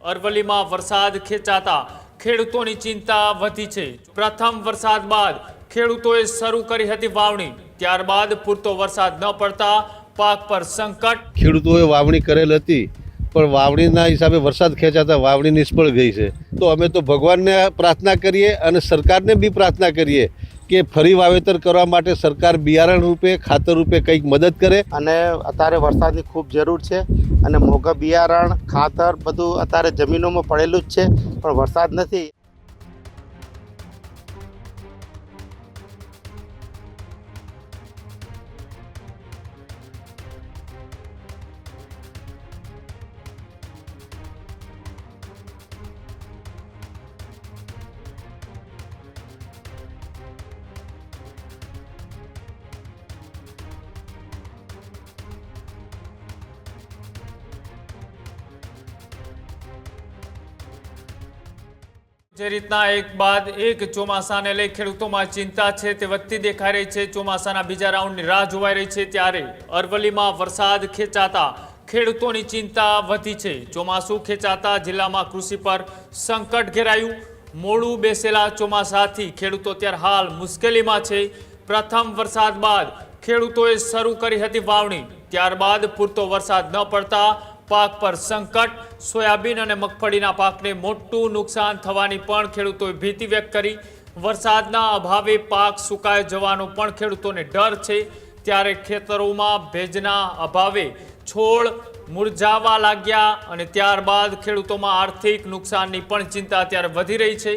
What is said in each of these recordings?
અરવલ્લીમાં વરસાદ ખેંચાતા ખેડૂતોની ચિંતા વધી છે। પ્રથમ વરસાદ બાદ ખેડૂતોએ શરૂ કરી હતી વાવણી, ત્યારબાદ પૂરતો વરસાદ ન પડતા પાક પર સંકટ। ખેડૂતોએ વાવણી કરેલ હતી પણ વાવણીના હિસાબે વરસાદ ખેંચાતા વાવણી નિષ્ફળ ગઈ છે। તો અમે તો ભગવાનને પ્રાર્થના કરીએ અને સરકારને બી પ્રાર્થના કરીએ કે ફરી વાવેતર કરવા માટે સરકાર બિયારણ રૂપે ખાતર રૂપે કંઈક મદદ કરે। અને અત્યારે વરસાદની ખૂબ જરૂર છે અને મોંઘા બિયારણ ખાતર બધું અત્યારે જમીનોમાં પડેલું જ છે પણ વરસાદ નથી। જે રીતના એક બાદ એક ચોમાસાને લઈ ખેડૂતોમાં ચિંતા છે તે વધતી દેખાઈ રહી છે। ચોમાસાના બીજા રાઉન્ડની રાહ જોવાઈ રહી છે, ત્યારે અરવલ્લીમાં વરસાદ ખેંચાતા ખેડૂતોની ચિંતા વધી છે। ચોમાસું ખેંચાતા જિલ્લામાં કૃષિ પર સંકટ ઘેરાયું। મોડું બેસેલા ચોમાસાથી ખેડૂતો ત્યારે હાલ મુશ્કેલીમાં છે। પ્રથમ વરસાદ બાદ ખેડૂતોએ શરૂ કરી હતી વાવણી, ત્યારબાદ પૂરતો વરસાદ ન પડતા પાક પર સંકટ। સોયાબીન અને મગફળીના પાકને મોટું નુકસાન થવાની પણ ખેડૂતોએ ભીતિ વ્યક્ત કરી। વરસાદના અભાવે પાક સુકાઈ જવાનો પણ ખેડૂતોને ડર છે, ત્યારે ખેતરોમાં ભેજના અભાવે છોડ મુરઝાવા લાગ્યા અને ત્યારબાદ ખેડૂતોમાં આર્થિક નુકસાનની પણ ચિંતા અત્યારે વધી રહી છે।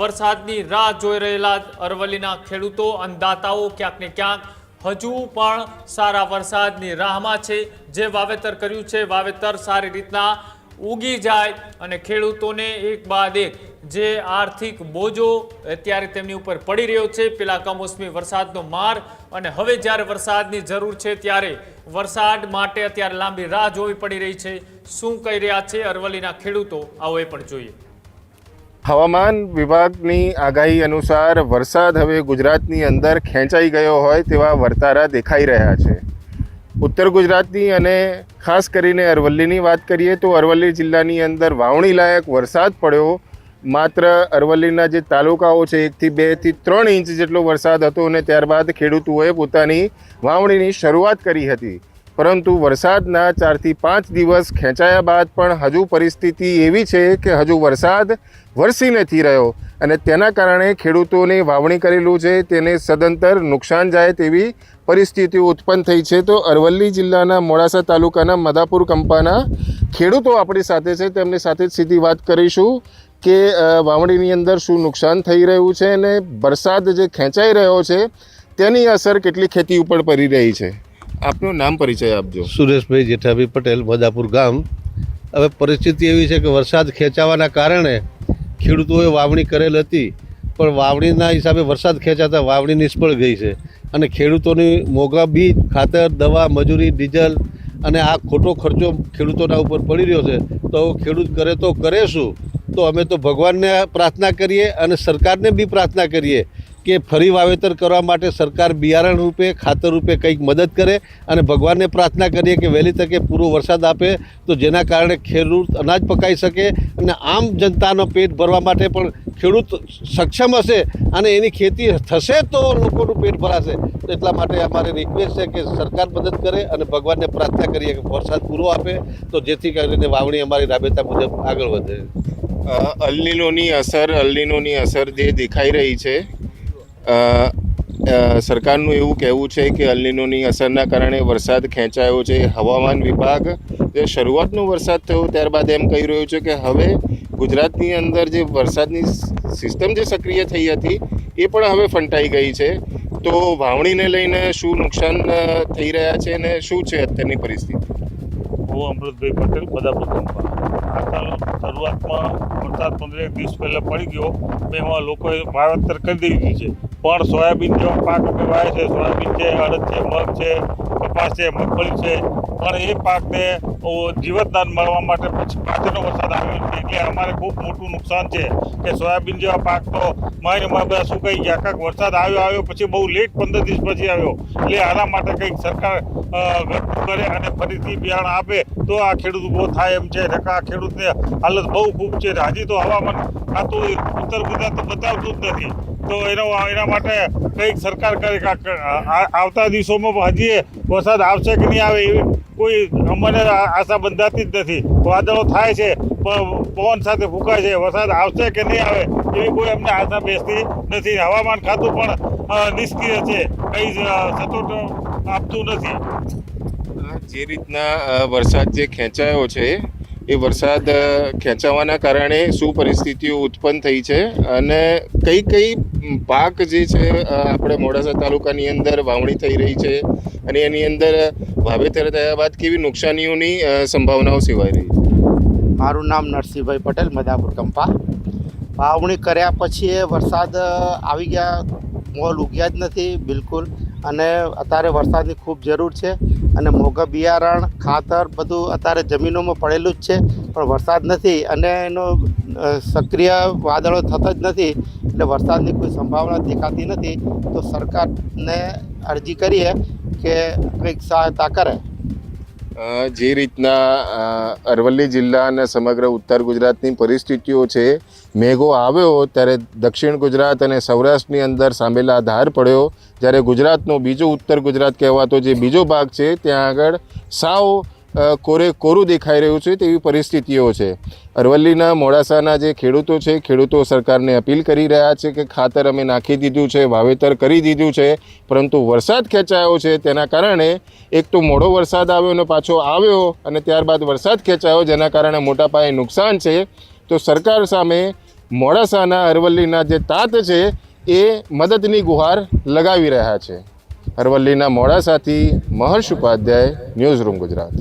વરસાદની રાહ જોઈ રહેલા અરવલ્લીના ખેડૂતો અન્નદાતાઓ ક્યાંક ને ક્યાંક હજુ પણ સારા વરસાદની રાહમાં છે। જે વાવેતર કર્યું છે વાવેતર સારી રીતના ઉગી જાય અને ખેડૂતોને એક બાદ એક જે આર્થિક બોજો અત્યારે તેમની ઉપર પડી રહ્યો છે, પેલા કમોસમી વરસાદનો માર, અને હવે જ્યારે વરસાદની જરૂર છે ત્યારે વરસાદ માટે અત્યારે લાંબી રાહ જોવી પડી રહી છે। શું કહી રહ્યા છે અરવલ્લીના ખેડૂતો, આવો એ પણ જોઈએ। હવામાન વિભાગની આગાહી અનુસાર વરસાદ હવે ગુજરાતની અંદર ખેંચાઈ ગયો હોય તેવા વર્તારા દેખાઈ રહ્યા છે। ઉત્તર ગુજરાતની અને ખાસ કરીને અરવલ્લીની વાત કરીએ તો અરવલ્લી જિલ્લાની અંદર વાવણી લાયક વરસાદ પડ્યો। માત્ર અરવલ્લીના જે તાલુકાઓ છે 1 થી 2 થી 3 ઇંચ જેટલો વરસાદ હતો અને ત્યારબાદ ખેડૂતોએ પોતાની વાવણીની શરૂઆત કરી હતી, પરંતુ વરસાદના 4 થી 5 દિવસ ખેંચાયા બાદ પણ હજુ પરિસ્થિતિ એવી છે કે હજુ વરસાદ વરસી નથી રહ્યો અને તેના કારણે ખેડૂતોને વાવણી કરેલું છે તેને સદંતર નુકસાન જાય તેવી પરિસ્થિતિ ઉત્પન્ન થઈ છે। તો અરવલ્લી જિલ્લાના મોડાસા તાલુકાના મદાપુર કંપાના ખેડૂતો આપણી સાથે છે, તેમની સાથે જ સીધી વાત કરીશું કે વાવણીની અંદર શું નુકસાન થઈ રહ્યું છે અને વરસાદ જે ખેંચાઈ રહ્યો છે તેની અસર કેટલી ખેતી ઉપર પડી રહી છે। આપનું નામ પરિચય આપજો। સુરેશભાઈ જેઠાભાઈ પટેલ, મદાપુર ગામ। હવે પરિસ્થિતિ એવી છે કે વરસાદ ખેંચાવાના કારણે ખેડૂતોએ વાવણી કરેલ હતી પણ વાવણીના હિસાબે વરસાદ ખેંચાતા વાવણી નિષ્ફળ ગઈ છે અને ખેડૂતોની મોંઘા બીજ, ખાતર, દવા, મજૂરી, ડીઝલ અને આ ખોટો ખર્ચો ખેડૂતોના ઉપર પડી રહ્યો છે। તો ખેડૂત કરે તો કરે શું? તો અમે તો ભગવાનને પ્રાર્થના કરીએ અને સરકારને બી પ્રાર્થના કરીએ કે ફરી વાવેતર કરવા માટે સરકાર બિયારણ રૂપે ખાતર રૂપે કંઈક મદદ કરે અને ભગવાનને પ્રાર્થના કરીએ કે વહેલી તકે પૂરો વરસાદ આપે તો જેના કારણે ખેડૂત અનાજ પકાવી શકે અને આમ જનતાનો પેટ ભરવા માટે પણ ખેડૂત સક્ષમ હશે અને એની ખેતી થશે તો લોકોનું પેટ ભરાશે। તો એટલા માટે અમારી રિક્વેસ્ટ છે કે સરકાર મદદ કરે અને ભગવાનને પ્રાર્થના કરીએ કે વરસાદ પૂરો આપે તો જેથી કરીને વાવણી અમારી રાબેતા મુજબ આગળ વધે। અલ્નીનોની અસર જે દેખાઈ રહી છે, સરકારનું એવું કહેવું છે કે અલ્નીનોની અસરના કારણે વરસાદ ખેંચાયો છે। હવામાન વિભાગ જે શરૂઆતનો વરસાદ થયો ત્યારબાદ એમ કહી રહ્યું છે કે હવે ગુજરાતની અંદર જે વરસાદની સિસ્ટમ જે સક્રિય થઈ હતી એ પણ હવે ફંટાઈ ગઈ છે। તો વાવણીને લઈને શું નુકસાન થઈ રહ્યા છે અને શું છે અત્યારની પરિસ્થિતિ? હું અમૃતભાઈ પટેલ, મદાપુર કંપા। શરૂઆતમાં વરસાદ 15 દિવસ પહેલાં પડી ગયો, એમાં લોકોએ વાવેતર કરી દીધું છે, પણ સોયાબીન જેવા પાક અમે વાવ્યા છે, સોયાબીન છે, અડદ છે, મગ છે, કપાસ છે, મગફળી છે, પણ એ પાકને જીવતદાન મળવા માટે પછી પાછળનો વરસાદ આવ્યો નથી. એટલે અમારે ખૂબ મોટું નુકસાન છે કે સોયાબીન જેવા પાક તો માહિરમાં બધા સુકાઈ ગયા. કાંઈક વરસાદ આવ્યો પછી બહુ લેટ 15 દિવસ પછી આવ્યો. એટલે આના માટે કંઈક સરકાર ઘટતું કરે અને ફરીથી બિયારણ આપે તો આ ખેડૂત ઊભો થાય એમ છે. નકા આ ખેડૂતને હાલત બહુ ખૂબ છે. હજી તો હવામાન ખાતું ઉત્તર ગુજરાત તો બતાવતું જ નથી. તો એના માટે કંઈક સરકાર કરે. આવતા દિવસોમાં હજી વરસાદ આવશે કે નહીં આવે એવી કોઈ અમને આશા બંધાતી જ નથી. વાદળો થાય છે પણ પવન સાથે ફૂંકાય છે. વરસાદ આવશે કે નહીં આવે એવી કોઈ અમને આશા બેસતી નથી. હવામાન ખાતું પણ નિષ્ક્રિય છે, કંઈ સચોટ આપતું નથી. જે રીતના વરસાદ જે ખેંચાયો છે એ વરસાદ ખેંચાવાના કારણે શું પરિસ્થિતિઓ ઉત્પન્ન થઈ છે અને કઈ પાક જે છે આપણે મોડાસા તાલુકાની અંદર વાવણી થઈ રહી છે અને એની અંદર વાવેતર થયા બાદ કેવી નુકસાનીઓની સંભાવનાઓ સેવાઈ રહી છે? મારું નામ નરસિંહભાઈ પટેલ, મદાપુર કંપા. વાવણી કર્યા પછી એ વરસાદ આવી ગયા, મોલ ઉગ્યા જ નથી બિલકુલ. અને અત્યારે વરસાદની ખૂબ જરૂર છે અને મોંઘા બિયારણ ખાતર બધું અત્યારે જમીનોમાં પડેલું જ છે, પણ વરસાદ નથી અને એનો સક્રિય વાદળો થતા જ નથી. એટલે વરસાદની કોઈ સંભાવના દેખાતી નથી. તો સરકારને અરજી કરીએ કે કંઈક સહાયતા કરે. જે રીતના અરવલ્લી જિલ્લા અને સમગ્ર ઉત્તર ગુજરાતની પરિસ્થિતિઓ છે, મેઘો આવ્યો ત્યારે દક્ષિણ ગુજરાત અને સૌરાષ્ટ્રની અંદર સાંભેલા ધાર પડ્યો, જ્યારે ગુજરાતનો બીજો ઉત્તર ગુજરાત કહેવાતો જે બીજો ભાગ છે ત્યાં આગળ સાવ કોરું દેખાઈ રહ્યું છે તેવી પરિસ્થિતિઓ છે. અરવલ્લીના મોડાસાના જે ખેડૂતો છે, ખેડૂતો સરકારને અપીલ કરી રહ્યા છે કે ખાતર અમે નાખી દીધું છે, વાવેતર કરી દીધું છે, પરંતુ વરસાદ ખેંચાયો છે તેના કારણે એક તો મોડો વરસાદ આવ્યો અને પાછો આવ્યો અને ત્યારબાદ વરસાદ ખેંચાયો, જેના કારણે મોટા પાયે નુકસાન છે. તો સરકાર સામે મોડાસાના અરવલ્લીના જે તાત છે એ મદદની ગુહાર લગાવી રહ્યા છે. અરવલ્લીના મોડાસાથી મહર્ષ ઉપાધ્યાય, ન્યૂઝ રૂમ ગુજરાત.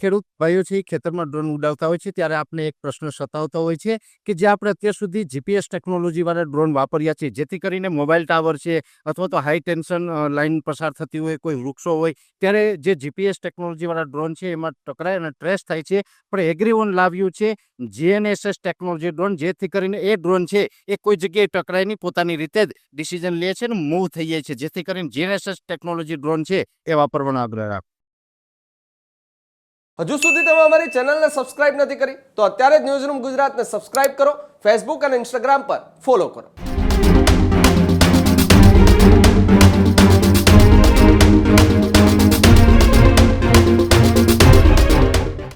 ખેડૂત ભાઈઓ છે ખેતરમાં ડ્રોન ઉડાવતા હોય છે ત્યારે આપણે એક પ્રશ્ન સતાવતો હોય છે કે જે આપણે અત્યાર સુધી જીપીએસ ટેકનોલોજીવાળા ડ્રોન વાપર્યા છે, જેથી કરીને મોબાઈલ ટાવર છે અથવા તો હાઈ ટેન્શન લાઇન પસાર થતી હોય, કોઈ વૃક્ષો હોય, ત્યારે જે જીપીએસ ટેકનોલોજીવાળા ડ્રોન છે એમાં ટકરાય અને ટ્રેસ થાય છે. પણ એગ્રીઓન લાવ્યું છે GNSS ટેકનોલોજી ડ્રોન, જેથી કરીને એ ડ્રોન છે એ કોઈ જગ્યાએ ટકરાય નહીં, પોતાની રીતે જ ડિસિઝન લે છે અને મૂવ થઈ જાય છે. જેથી કરીને GNSS ટેકનોલોજી ડ્રોન છે એ વાપરવાનો આગ્રહ રાખો. હજુ સુધી તમે અમારી ચેનલને સબસ્ક્રાઇબ નથી કરી તો અત્યારે જ ન્યૂઝરૂમ ગુજરાતને સબસ્ક્રાઇબ કરો, ફેસબુક અને ઇન્સ્ટાગ્રામ પર ફોલો કરો.